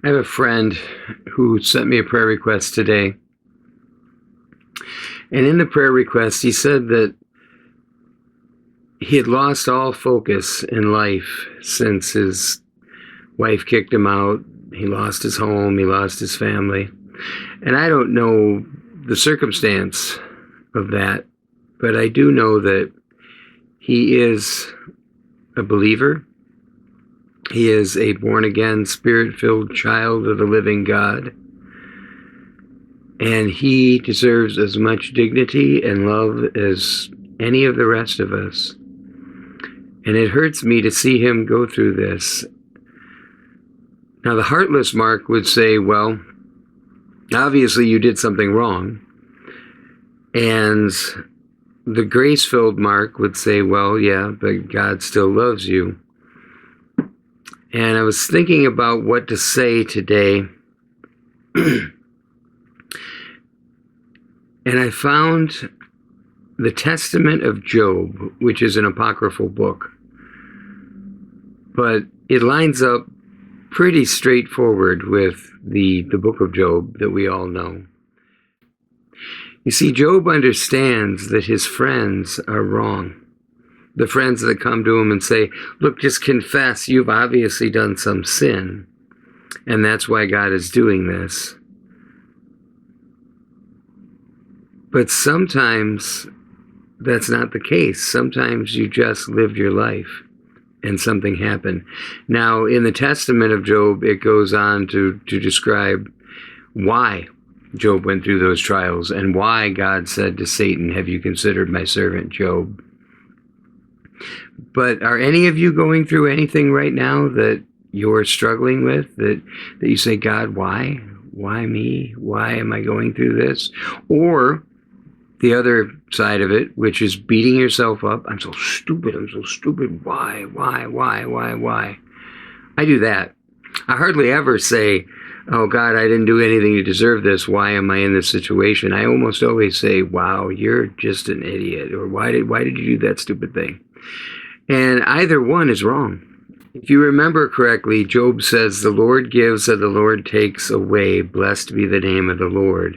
I have a friend who sent me a prayer request today. And in the prayer request, he said that he had lost all focus in life since his wife kicked him out. He lost his home, he lost his family. And I don't know the circumstance of that, but I do know that he is a believer. He is a born-again, spirit-filled child of the living God. And he deserves as much dignity and love as any of the rest of us. And it hurts me to see him go through this. Now, the heartless Mark would say, well, obviously you did something wrong. And the grace-filled Mark would say, well, yeah, but God still loves you. And I was thinking about what to say today. And I found the Testament of Job, which is an apocryphal book. But it lines up pretty straightforward with the book of Job that we all know. You see, Job understands that his friends are wrong. The friends that come to him and say, look, just confess, you've obviously done some sin, and that's why God is doing this. But sometimes that's not the case. Sometimes you just lived your life and something happened. Now, in the Testament of Job, it goes on to describe why Job went through those trials and why God said to Satan, have you considered my servant Job? But are any of you going through anything right now that you're struggling with, that you say, God, why? Why me? Why am I going through this? Or the other side of it, which is beating yourself up. I'm so stupid. Why? I do that. I hardly ever say, oh God, I didn't do anything to deserve this. Why am I in this situation? I almost always say, wow, you're just an idiot. Or why did you do that stupid thing? And either one is wrong. If you remember correctly, Job says, the Lord gives and the Lord takes away. Blessed be the name of the Lord.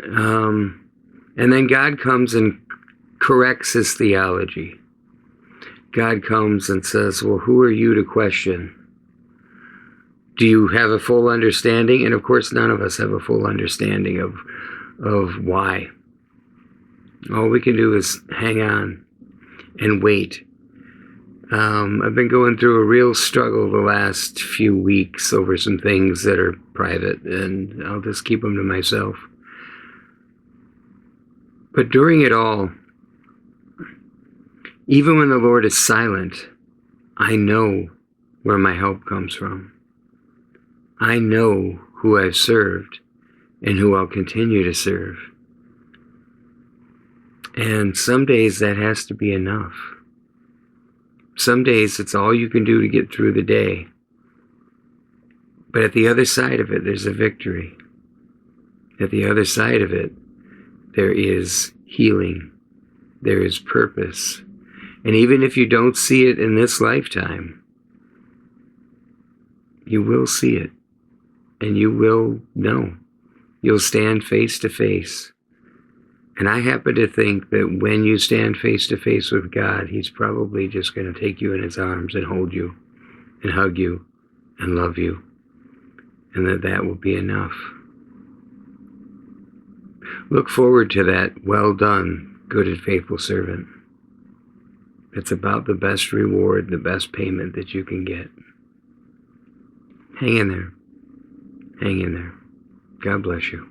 And then God comes and corrects his theology. God comes and says, well, who are you to question? Do you have a full understanding? And of course, none of us have a full understanding of why. All we can do is hang on and wait. I've been going through a real struggle the last few weeks over some things that are private, and I'll just keep them to myself. But during it all, even when the Lord is silent, I know where my help comes from. I know who I've served and who I'll continue to serve. And some days that has to be enough. Some days it's all you can do to get through the day. But at the other side of it, there's a victory. At the other side of it, there is healing. There is purpose. And even if you don't see it in this lifetime, you will see it. And you will know. You'll stand face to face. And I happen to think that when you stand face to face with God, he's probably just going to take you in his arms and hold you and hug you and love you. And that will be enough. Look forward to that. Well done, good and faithful servant. It's about the best reward, the best payment that you can get. Hang in there. Hang in there. God bless you.